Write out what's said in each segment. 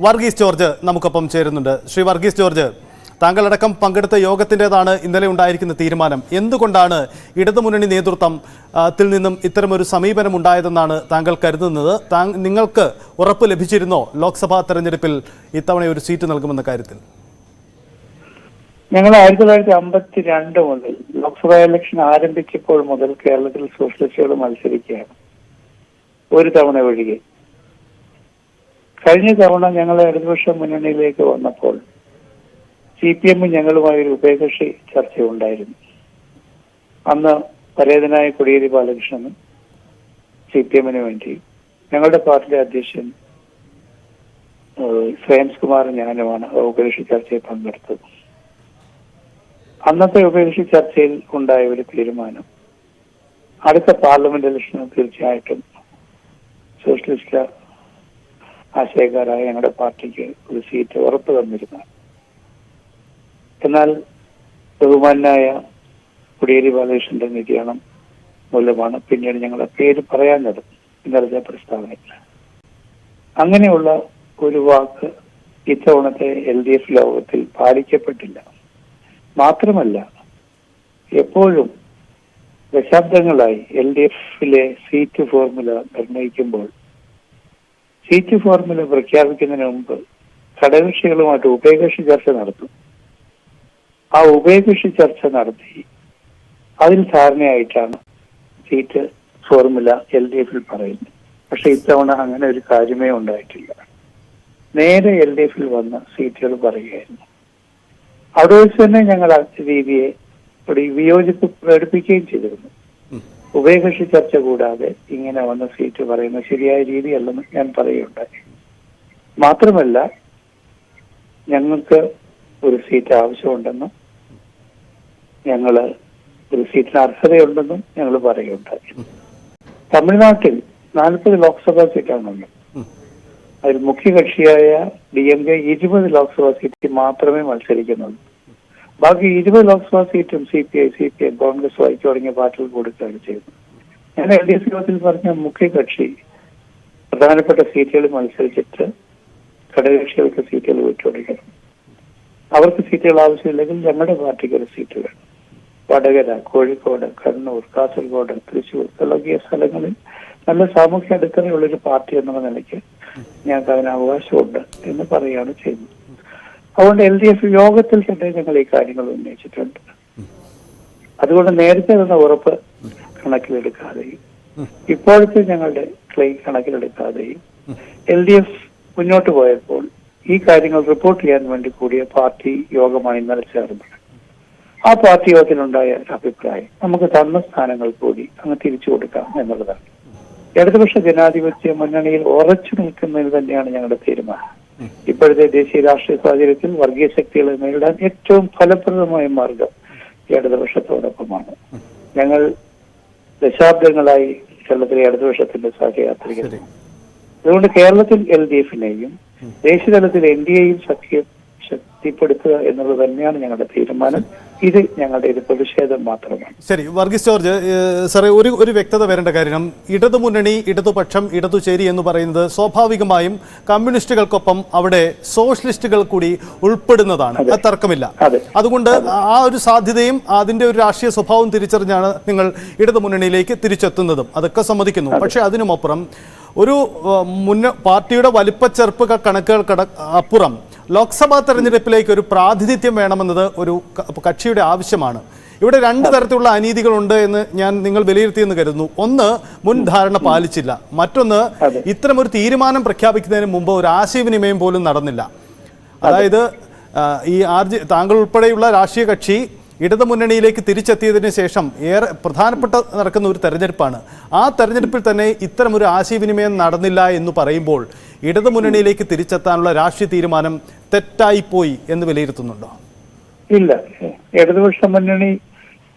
Varghese George നമുക്കൊപ്പം ചേരുന്നുണ്ട്. Shri Varghese George, താങ്കളടക്കം പങ്കെടുത്ത യോഗത്തിൻ്റെതാണ് ഇന്നലെ ഉണ്ടായിരിക്കുന്ന തീരുമാനം. എന്തുകൊണ്ടാണ് ഇടതുമുന്നണി നേതൃത്വത്തിൽ നിന്നും ഇത്തരമൊരു സമീപനം ഉണ്ടായതെന്നാണ് താങ്കൾ കരുതുന്നത്? നിങ്ങൾക്ക് ഉറപ്പ് ലഭിച്ചിരുന്നോ ലോക്സഭാ തെരഞ്ഞെടുപ്പിൽ ഇത്തവണ ഒരു സീറ്റ് നൽകുമെന്ന കാര്യത്തിൽ? ഞങ്ങൾ 1952 മുതൽ ലോക്സഭാ ഇലക്ഷൻ ആരംഭിച്ചപ്പോൾ മുതൽ കേരളത്തിൽ സോഷ്യലിസ്റ്റുകൾ മത്സരിക്കുകയാണ്, ഒരു തവണ ഒഴികെ. കഴിഞ്ഞ തവണ ഞങ്ങൾ ഇടതുപക്ഷ മുന്നണിയിലേക്ക് വന്നപ്പോൾ CPM ഞങ്ങളുമായി ഒരു ഉഭയകക്ഷി ചർച്ചയുണ്ടായിരുന്നു. അന്ന് പരേതനായ കോടിയേരി ബാലകൃഷ്ണനും CPM-ന് വേണ്ടി ഞങ്ങളുടെ പാർട്ടിയുടെ അധ്യക്ഷൻ ശ്രേയംസ് കുമാറും ഞാനുമാണ് ഉഭയകക്ഷി ചർച്ചയിൽ പങ്കെടുത്തത്. അന്നത്തെ ഉഭയകക്ഷി ചർച്ചയിൽ ഉണ്ടായ ഒരു തീരുമാനം, അടുത്ത പാർലമെന്റ് ഇലക്ഷന് തീർച്ചയായിട്ടും സോഷ്യലിസ്റ്റ് ആശയക്കാരായ ഞങ്ങളുടെ പാർട്ടിക്ക് ഒരു സീറ്റ് ഉറപ്പ് തന്നിരുന്നു. എന്നാൽ ബഹുമാനായ കോടിയേരി ബാലകൃഷ്ണന്റെ നിര്യാണം മൂലമാണ് പിന്നീട് ഞങ്ങളുടെ പേര് പറയാഞ്ഞത് ഇന്നലത്തെ പ്രസ്താവനയിൽ. അങ്ങനെയുള്ള ഒരു വാക്ക് ഇത്തവണത്തെ LDF യോഗത്തിൽ പാലിക്കപ്പെട്ടില്ല. മാത്രമല്ല, എപ്പോഴും ദശാബ്ദങ്ങളായി LDF-ലെ സീറ്റ് ഫോർമുല നിർണയിക്കുമ്പോൾ സീറ്റ് ഫോർമുല പ്രഖ്യാപിക്കുന്നതിന് മുമ്പ് ഘടകകക്ഷികളുമായിട്ട് ഉഭയകക്ഷി ചർച്ച നടത്തും. ആ ഉഭയകക്ഷി ചർച്ച നടത്തി അതിൽ ധാരണയായിട്ടാണ് സീറ്റ് ഫോർമുല LDF-ൽ പറയുന്നത്. പക്ഷെ ഇത്തവണ അങ്ങനെ ഒരു കാര്യമേ ഉണ്ടായിട്ടില്ല. നേരെ LDF-ൽ വന്ന് സീറ്റുകൾ പറയുകയായിരുന്നു. അവിടെ വെച്ച് തന്നെ ഞങ്ങൾ ആ രീതിയെ വിയോജിപ്പ് പ്രകടിപ്പിക്കുകയും ചെയ്തിരുന്നു. ഉഭയകക്ഷി ചർച്ച കൂടാതെ ഇങ്ങനെ വന്ന സീറ്റ് പറയുന്നത് ശരിയായ രീതിയല്ലെന്ന് ഞാൻ പറയുകയുണ്ടായി. മാത്രമല്ല, ഞങ്ങൾക്ക് ഒരു സീറ്റ് ആവശ്യമുണ്ടെന്നും ഞങ്ങള് ഒരു സീറ്റിന് അർഹതയുണ്ടെന്നും ഞങ്ങൾ പറയുകയുണ്ടായി. തമിഴ്നാട്ടിൽ 40 ലോക്സഭാ സീറ്റാണുള്ളത്. അതിൽ മുഖ്യകക്ഷിയായ DMK 20 ലോക്സഭാ സീറ്റ് മാത്രമേ മത്സരിക്കുന്നുള്ളൂ. ബാക്കി 20 ലോക്സഭാ സീറ്റും CPI, CPM, കോൺഗ്രസ് വായിച്ചു തുടങ്ങിയ പാർട്ടികൾ കൊടുക്കുകയാണ് ചെയ്യുന്നത്. ഞാൻ LDF യോഗത്തിൽ പറഞ്ഞ മുഖ്യകക്ഷി പ്രധാനപ്പെട്ട സീറ്റുകളിൽ മത്സരിച്ചിട്ട് ഘടകകക്ഷികൾക്ക് സീറ്റുകൾ വിട്ടുകൊടുക്കണം. അവർക്ക് സീറ്റുകൾ ആവശ്യമില്ലെങ്കിൽ ഞങ്ങളുടെ പാർട്ടിക്ക് ഒരു സീറ്റ് വേണം. വടകര, കോഴിക്കോട്, കണ്ണൂർ, കാസർഗോഡ്, തൃശ്ശൂർ തുടങ്ങിയ സ്ഥലങ്ങളിൽ നല്ല സാമൂഹ്യ അടിത്തറയുള്ളൊരു പാർട്ടി എന്നുള്ള നിലയ്ക്ക് ഞങ്ങൾക്ക് അതിന് അവകാശമുണ്ട് എന്ന് പറയുകയാണ് ചെയ്യുന്നത്. അതുകൊണ്ട് LDF യോഗത്തിൽ തന്നെ ഞങ്ങൾ ഈ കാര്യങ്ങൾ ഉന്നയിച്ചിട്ടുണ്ട്. അതുകൊണ്ട് നേരത്തെ തന്ന ഉറപ്പ് കണക്കിലെടുക്കാതെയും ഇപ്പോഴത്തെ ഞങ്ങളുടെ ക്ലെയിം കണക്കിലെടുക്കാതെയും LDF മുന്നോട്ട് പോയപ്പോൾ ഈ കാര്യങ്ങൾ റിപ്പോർട്ട് ചെയ്യാൻ വേണ്ടി കൂടിയ പാർട്ടി യോഗമാണ് ഇന്നലെ ചേർന്നത്. ആ പാർട്ടി യോഗത്തിനുണ്ടായ അഭിപ്രായം നമുക്ക് തന്ന സ്ഥാനങ്ങൾ കൂടി അങ്ങ് തിരിച്ചു കൊടുക്കാം എന്നുള്ളതാണ്. ഇടതുപക്ഷ ജനാധിപത്യ മുന്നണിയിൽ ഉറച്ചു നിൽക്കുന്നതിന് തന്നെയാണ് ഞങ്ങളുടെ തീരുമാനം. ഇപ്പോഴത്തെ ദേശീയ രാഷ്ട്രീയ സാഹചര്യത്തിൽ വർഗീയ ശക്തികളെ നേരിടാൻ ഏറ്റവും ഫലപ്രദമായ മാർഗം ഇടതുപക്ഷത്തോടൊപ്പമാണ്. ഞങ്ങൾ ദശാബ്ദങ്ങളായി കേരളത്തിലെ ഇടതുപക്ഷത്തിന്റെ സഹയാത്രികരാണ്. അതുകൊണ്ട് കേരളത്തിൽ LDF-നെയും ദേശീയതലത്തിൽ NDA-യും ശക്തിപ്പെടുത്തുക എന്നുള്ളത് തന്നെയാണ് ഞങ്ങളുടെ തീരുമാനം. ഇത് ഞങ്ങളുടെ ഒരു പ്രതിഷേധം മാത്രമാണ്. ശരി, വർഗീസ് ജോർജ് സാറേ, ഒരു വ്യക്തത വരേണ്ട കാര്യം, ഇടതുമുന്നണി, ഇടതുപക്ഷം, ഇടതുചേരി എന്ന് പറയുന്നത് സ്വാഭാവികമായും കമ്മ്യൂണിസ്റ്റുകൾക്കൊപ്പം അവിടെ സോഷ്യലിസ്റ്റുകൾ കൂടി ഉൾപ്പെടുന്നതാണ്, അത് തർക്കമില്ല. അതുകൊണ്ട് ആ ഒരു സാധ്യതയും അതിന്റെ ഒരു രാഷ്ട്രീയ സ്വഭാവം തിരിച്ചറിഞ്ഞാണ് നിങ്ങൾ ഇടതുമുന്നണിയിലേക്ക് തിരിച്ചെത്തുന്നതും, അതൊക്കെ സമ്മതിക്കുന്നു. പക്ഷെ അതിനുമപ്പുറം ഒരു പാർട്ടിയുടെ വലിപ്പച്ചെറുപ്പ് കണക്കുകൾ അപ്പുറം ലോക്സഭാ തെരഞ്ഞെടുപ്പിലേക്ക് ഒരു പ്രാതിനിധ്യം വേണമെന്നത് ഒരു കക്ഷിയുടെ ആവശ്യമാണ്. ഇവിടെ രണ്ട് തരത്തിലുള്ള അനീതികളുണ്ട് എന്ന് നിങ്ങൾ വിലയിരുത്തിയെന്ന് കരുതുന്നു. ഒന്ന്, മുൻ ധാരണ പാലിച്ചില്ല. മറ്റൊന്ന്, ഇത്തരമൊരു തീരുമാനം പ്രഖ്യാപിക്കുന്നതിന് മുമ്പ് ഒരു ആശയവിനിമയം പോലും നടന്നില്ല. അതായത് താങ്കൾ ഉൾപ്പെടെയുള്ള രാഷ്ട്രീയ കക്ഷി ഇടതുമുന്നണിയിലേക്ക് തിരിച്ചെത്തിയതിന് ശേഷം ഏറെ പ്രധാനപ്പെട്ട നടക്കുന്ന ഒരു തെരഞ്ഞെടുപ്പാണ്. ആ തെരഞ്ഞെടുപ്പിൽ തന്നെ ഇത്തരമൊരു ആശയവിനിമയം നടന്നില്ല എന്ന് പറയുമ്പോൾ ഇടതുമുന്നണിയിലേക്ക് തിരിച്ചെത്താനുള്ള രാഷ്ട്രീയ തീരുമാനം തെറ്റായിപ്പോയി എന്ന് വിലയിരുത്തുന്നുണ്ടോ? ഇല്ല, ഇടതുപക്ഷ മുന്നണി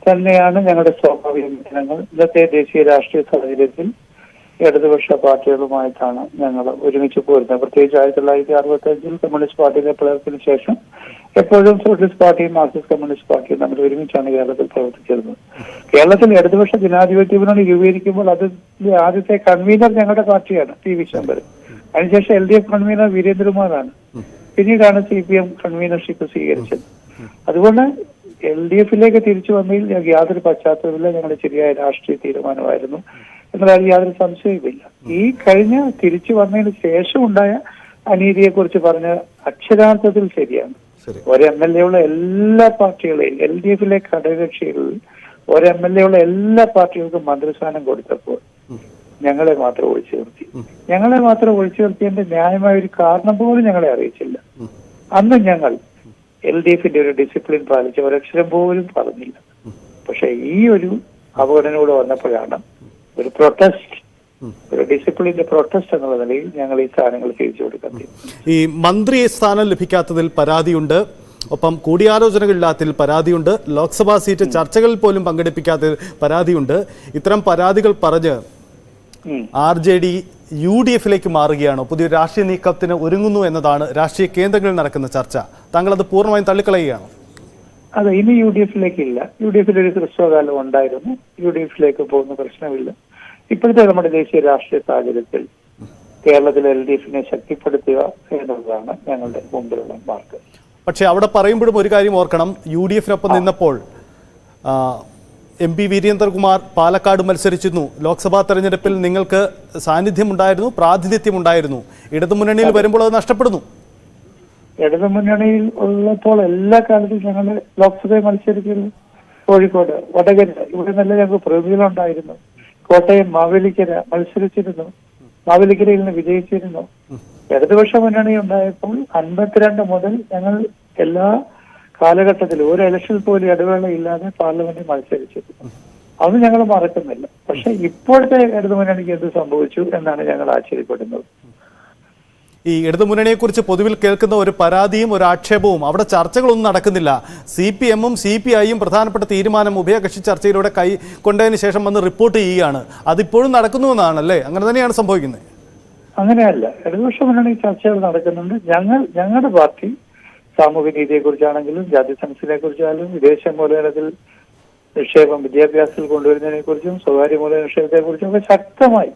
തന്നെയാണ് ഞങ്ങളുടെ സ്വാഭാവിക ജനങ്ങൾ. ഇന്നത്തെ ദേശീയ രാഷ്ട്രീയ സാഹചര്യത്തിൽ ഇടതുപക്ഷ പാർട്ടികളുമായിട്ടാണ് ഞങ്ങൾ ഒരുമിച്ച് പോരുന്നത്. പ്രത്യേകിച്ച് 1965 കമ്മ്യൂണിസ്റ്റ് പാർട്ടിയിലെ പിളർപ്പിന് ശേഷം എപ്പോഴും സോഷ്യലിസ്റ്റ് പാർട്ടിയും മാർക്സിസ്റ്റ് കമ്മ്യൂണിസ്റ്റ് പാർട്ടിയും നമ്മൾ ഒരുമിച്ചാണ് കേരളത്തിൽ പ്രവർത്തിച്ചിരുന്നത്. കേരളത്തിൽ ഇടതുപക്ഷ ജനാധിപത്യ മുന്നണി രൂപീകരിക്കുമ്പോൾ അതിന്റെ ആദ്യത്തെ കൺവീനർ ഞങ്ങളുടെ പാർട്ടിയാണ്, ടി. വി. ശങ്കരൻ. അതിനുശേഷം LDF കൺവീനർ വീരേന്ദ്രകുമാറാണ്. പിന്നീടാണ് CPM കൺവീനർഷിപ്പ് സ്വീകരിച്ചത്. അതുകൊണ്ട് LDFിലേക്ക് തിരിച്ചു വന്നതിൽ ഞങ്ങൾക്ക് യാതൊരു പശ്ചാത്തലമില്ല. ഞങ്ങളുടെ ശരിയായ രാഷ്ട്രീയ തീരുമാനമായിരുന്നു എന്നതിൽ യാതൊരു സംശയവുമില്ല. ഈ കഴിഞ്ഞ തിരിച്ചു വന്നതിന് ശേഷം ഉണ്ടായ അനീതിയെ കുറിച്ച് പറഞ്ഞ അക്ഷരാർത്ഥത്തിൽ ശരിയാണ്. ഒരു MLA ഉള്ള എല്ലാ പാർട്ടികളെയും LDFിലെ ഘടകകക്ഷികളിൽ ഒരു MLA ഉള്ള എല്ലാ പാർട്ടികൾക്കും മന്ത്രിസ്ഥാനം കൊടുത്തപ്പോൾ ഞങ്ങളെ മാത്രം ഒഴിച്ചു നിർത്തി. ഞങ്ങളെ മാത്രം ഒഴിച്ചു നിർത്തിയതിന്റെ ന്യായമായ ഒരു കാരണം പോലും ഞങ്ങളെ അറിയിച്ചില്ല. അന്ന് ഞങ്ങൾ LDFിന്റെ ഒരു ഡിസിപ്ലിൻ പാലിച്ച ഒരക്ഷരം പോലും പറഞ്ഞില്ല. പക്ഷെ ഈ ഒരു അവഗണനയോടെ വന്നപ്പോഴാണ് ഒരു പ്രൊട്ടസ്റ്റ്, ഒരു ഡിസിപ്ലിന്റെ പ്രൊട്ടസ്റ്റ് എന്നുള്ള നിലയിൽ ഞങ്ങൾ ഈ സ്ഥാനങ്ങൾ തിരിച്ചു കൊടുക്കുന്നത്. ഈ മന്ത്രി സ്ഥാനം ലഭിക്കാത്തതിൽ പരാതിയുണ്ട്, ഒപ്പം കൂടിയാലോചനകളില്ലാത്തതിൽ പരാതിയുണ്ട്, ലോക്സഭാ സീറ്റ് ചർച്ചകളിൽ പോലും പങ്കെടുപ്പിക്കാത്തതിൽ പരാതിയുണ്ട്. ഇത്തരം പരാതികൾ പറഞ്ഞ് RJD UDFിലേക്ക് മാറുകയാണോ, പുതിയൊരു രാഷ്ട്രീയ നീക്കത്തിന് ഒരുങ്ങുന്നു എന്നതാണ് രാഷ്ട്രീയ കേന്ദ്രങ്ങളിൽ നടക്കുന്ന ചർച്ച. താങ്കൾ അത് പൂർണ്ണമായും തള്ളിക്കളയുകയാണോ? അതെ, ഇനി UDFിലേക്കില്ല. UDFിൽ ഒരു ഹ്രസ്വകാലം ഉണ്ടായിരുന്നു. UDFിലേക്ക് പോകുന്ന പ്രശ്നമില്ല. ഇപ്പോഴത്തെ നമ്മുടെ ദേശീയ രാഷ്ട്രീയ സാഹചര്യത്തിൽ കേരളത്തിലെ LDFിനെ ശക്തിപ്പെടുത്തുക എന്നുള്ളതാണ് ഞങ്ങളുടെ മുമ്പിലുള്ള മാർക്ക്. പക്ഷേ അവിടെ പറയുമ്പോഴും ഒരു കാര്യം ഓർക്കണം, UDFിനൊപ്പം നിന്നപ്പോൾ MP വീരേന്ദ്രകുമാർ പാലക്കാട് മത്സരിച്ചിരുന്നു. ലോക്സഭാ തെരഞ്ഞെടുപ്പിൽ നിങ്ങൾക്ക് സാന്നിധ്യമുണ്ടായിരുന്നു, പ്രാതിനിധ്യമുണ്ടായിരുന്നു. ഇടതുമുന്നണിയിൽ വരുമ്പോൾ അത് നഷ്ടപ്പെടുന്നു. ഇടതുമുന്നണിയിൽ ഉള്ളപ്പോൾ എല്ലാ കാലത്തും ഞങ്ങൾ ലോക്സഭയിൽ മത്സരിച്ചിരുന്നു. കോഴിക്കോട്, വടകര, ഇവിടെ നല്ല ഞങ്ങൾക്ക് പ്രതിനിധികളുണ്ടായിരുന്നു. കോട്ടയം, മാവേലിക്കര മത്സരിച്ചിരുന്നു. മാവേലിക്കരയിൽ നിന്ന് വിജയിച്ചിരുന്നു. ഇടതുപക്ഷ മുന്നണി ഉണ്ടായപ്പോൾ 52 മുതൽ ഞങ്ങൾ എല്ലാ കാലഘട്ടത്തിലും ഒരു ഇലക്ഷനിൽ പോലും ഇടവേള ഇല്ലാതെ പാർലമെന്റിൽ മത്സരിച്ചിരുന്നു. അത് ഞങ്ങൾ മറക്കുന്നില്ല. പക്ഷെ ഇപ്പോഴത്തെ ഇടതുമുന്നണിക്ക് എന്ത് സംഭവിച്ചു എന്നാണ് ഞങ്ങൾ ആശ്ചര്യപ്പെടുന്നത്. ഈ ഇടതുമുന്നണിയെക്കുറിച്ച് പൊതുവിൽ കേൾക്കുന്ന ഒരു പരാതിയും ഒരു ആക്ഷേപവും അവിടെ ചർച്ചകളൊന്നും നടക്കുന്നില്ല. CPMഉം CPIയും പ്രധാനപ്പെട്ട തീരുമാനം ഉഭയകക്ഷി ചർച്ചയിലൂടെ കൊണ്ടതിന് ശേഷം വന്ന് റിപ്പോർട്ട് ചെയ്യുകയാണ്. അതിപ്പോഴും നടക്കുന്നുവെന്നാണല്ലേ? അങ്ങനെ തന്നെയാണ് സംഭവിക്കുന്നത്? അങ്ങനെയല്ല, ഇടതുപക്ഷ മുന്നണി ചർച്ചകൾ നടക്കുന്നുണ്ട്. ഞങ്ങളുടെ പാർട്ടി സാമൂഹ്യ നീതിയെ കുറിച്ചാണെങ്കിലും ജാതി സംസ്ഥയെ കുറിച്ചാണെങ്കിലും വിദേശ മൂലധനത്തിൽ നിക്ഷേപം വിദ്യാഭ്യാസത്തിൽ കൊണ്ടുവരുന്നതിനെ കുറിച്ചും സ്വകാര്യ മൂലധന നിക്ഷേപത്തെ കുറിച്ചും ഒക്കെ ശക്തമായി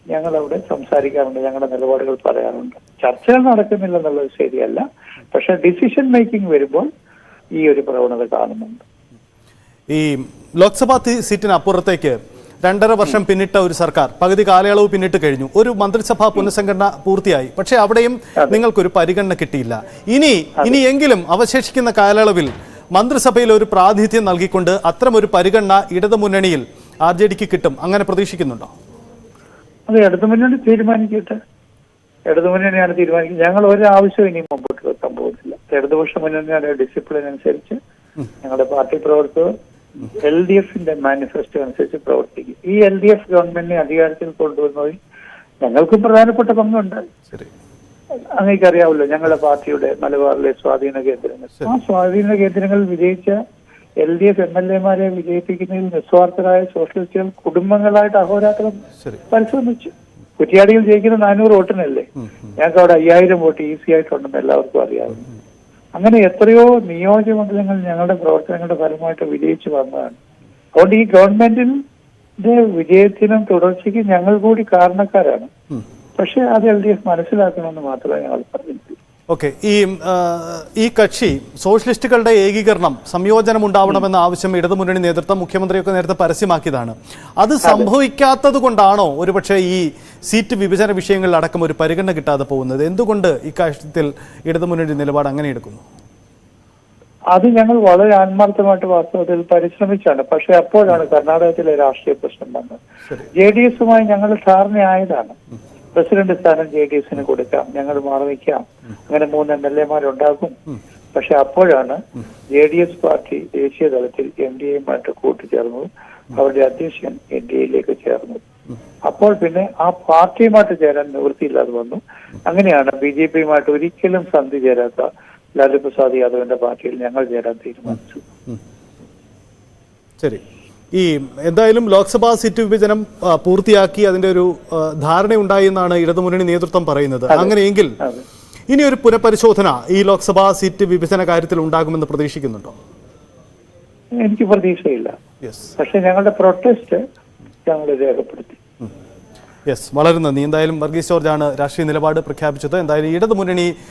ഞങ്ങൾ അവിടെ സംസാരിക്കാറുണ്ട്. ഞങ്ങളുടെ നിലപാടുകൾ പറയാറുണ്ട്. ചർച്ചകൾ നടക്കുന്നില്ല എന്നുള്ളത് ശരിയല്ല. പക്ഷെ ഡിസിഷൻ മേക്കിംഗ് വരുമ്പോൾ ഈ ഒരു പ്രവണത കാണുന്നുണ്ട്. ഈ ലോക്സഭാ സീറ്റിന് അപ്പുറത്തേക്ക് 2.5 വർഷം പിന്നിട്ട ഒരു സർക്കാർ, പകുതി കാലയളവ് പിന്നിട്ട് കഴിഞ്ഞു. ഒരു മന്ത്രിസഭാ പുനഃസംഘടന പൂർത്തിയായി. പക്ഷേ അവിടെയും നിങ്ങൾക്കൊരു പരിഗണന കിട്ടിയില്ല. ഇനിയെങ്കിലും അവശേഷിക്കുന്ന കാലയളവിൽ മന്ത്രിസഭയിൽ ഒരു പ്രാതിനിധ്യം നൽകിക്കൊണ്ട് അത്തരമൊരു പരിഗണന ഇടതുമുന്നണിയിൽ RJDക്ക് കിട്ടും, അങ്ങനെ പ്രതീക്ഷിക്കുന്നുണ്ടോ? അത് ഇടതുമുന്നണി തീരുമാനിക്കട്ടെ. ഇടതുമുന്നണിയാണ് തീരുമാനിക്കുന്നത്. ഞങ്ങൾ ഒരാവശ്യവും ഇനി മുമ്പോട്ട് വെക്കാൻ പോകുന്നില്ല. ഇടതുപക്ഷ മുന്നണിയുടെ ഡിസിപ്ലിൻ അനുസരിച്ച് ഞങ്ങളുടെ പാർട്ടി പ്രവർത്തകർ LDFിന്റെ മാനിഫെസ്റ്റോ അനുസരിച്ച് പ്രവർത്തിക്കും. ഈ LDF ഗവൺമെന്റിനെ അധികാരത്തിൽ കൊണ്ടുവന്നതിൽ ഞങ്ങൾക്കും പ്രധാനപ്പെട്ട പങ്കുണ്ട്. അങ്ങേക്കറിയാവല്ലോ ഞങ്ങളുടെ പാർട്ടിയുടെ മലബാറിലെ സ്വാധീന കേന്ദ്രങ്ങൾ. ആ സ്വാധീന കേന്ദ്രങ്ങളിൽ വിജയിച്ച LDF MLAമാരെ വിജയിപ്പിക്കുന്നതിൽ നിസ്വാർത്ഥരായ സോഷ്യലിസ്റ്റുകൾ കുടുംബങ്ങളായിട്ട് അഹോരാത്രം പരിശ്രമിച്ചു. കുറ്റിയാടിയിൽ ജയിക്കുന്ന 400 വോട്ടിനല്ലേ? ഞങ്ങൾക്ക് അവിടെ 5000 വോട്ട് ഈസി ആയിട്ടുണ്ടെന്ന് എല്ലാവർക്കും അറിയാവുന്നു. അങ്ങനെ എത്രയോ നിയോജകമണ്ഡലങ്ങൾ ഞങ്ങളുടെ പ്രവർത്തനങ്ങളുടെ ഫലമായിട്ട് വിജയിച്ചു വന്നതാണ്. അതുകൊണ്ട് ഈ ഗവൺമെന്റിന്റെ വിജയത്തിനും തുടർച്ചയ്ക്ക് ഞങ്ങൾ കൂടി കാരണക്കാരാണ്. പക്ഷെ അത് LDF മനസ്സിലാക്കണമെന്ന് മാത്രമേ ഞങ്ങൾ പറഞ്ഞിട്ടുള്ളൂ. ഓക്കെ, ഈ കക്ഷി സോഷ്യലിസ്റ്റുകളുടെ ഏകീകരണം, സംയോജനം ഉണ്ടാവണമെന്ന ആവശ്യം ഇടതുമുന്നണി നേതൃത്വം, മുഖ്യമന്ത്രിയൊക്കെ നേരത്തെ പരസ്യമാക്കിയതാണ്. അത് സംഭവിക്കാത്തത് കൊണ്ടാണോ ഒരുപക്ഷെ ഈ സീറ്റ് വിഭജന വിഷയങ്ങളിൽ അടക്കം ഒരു പരിഗണന കിട്ടാതെ പോകുന്നത്? എന്തുകൊണ്ട് ഇക്കാര്യത്തിൽ ഇടതുമുന്നണി നിലപാട് അങ്ങനെ എടുക്കുന്നു? അത് ഞങ്ങൾ വളരെ ആത്മാർത്ഥമായിട്ട് വാസ്തവത്തിൽ പരിശ്രമിച്ചാണ്. പക്ഷെ അപ്പോഴാണ് കർണാടകത്തിലെ രാഷ്ട്രീയ പ്രശ്നം വന്നത്. JDSുമായി ഞങ്ങൾ ധാരണയായതാണ്. പ്രസിഡന്റ് സ്ഥാനം JDSന് കൊടുക്കാം, ഞങ്ങൾ മാറി നിൽക്കാം, അങ്ങനെ 3 MLAമാരുണ്ടാകും. പക്ഷെ അപ്പോഴാണ് JDS പാർട്ടി ദേശീയ തലത്തിൽ NDAയുമായിട്ട് കൂട്ടിച്ചേർന്നത്. അവരുടെ അധ്യക്ഷൻ NDAയിലേക്ക് ചേർന്നത്. അപ്പോൾ പിന്നെ ആ പാർട്ടിയുമായിട്ട് ചേരാൻ നിവൃത്തിയില്ലാതെ വന്നു. അങ്ങനെയാണ് BJPയുമായിട്ട് ഒരിക്കലും സന്ധി ചേരാത്ത ലാലു പ്രസാദ് യാദവിന്റെ പാർട്ടിയിൽ ഞങ്ങൾ ചേരാൻ തീരുമാനിച്ചു. ശരി, ഈ എന്തായാലും ലോക്സഭാ സീറ്റ് വിഭജനം പൂർത്തിയാക്കി അതിന്റെ ഒരു ധാരണയുണ്ടായി എന്നാണ് ഇടതുമുന്നണി നേതൃത്വം പറയുന്നത്. അങ്ങനെയെങ്കിൽ ഇനി ഒരു പുനഃപരിശോധന ഈ ലോക്സഭാ സീറ്റ് വിഭജന കാര്യത്തിൽ ഉണ്ടാകുമെന്ന് പ്രതീക്ഷിക്കുന്നുണ്ടോ? എനിക്ക് പ്രതീക്ഷയില്ല. പക്ഷെ ഞങ്ങളുടെ പ്രൊട്ടസ്റ്റ് ഞങ്ങൾ രേഖപ്പെടുത്തി. യെസ്, വളരെ നന്ദി. എന്തായാലും വർഗീസ് ജോർജാണ് രാഷ്ട്രീയ നിലപാട് പ്രഖ്യാപിച്ചത്. എന്തായാലും ഇടതുമുന്നണി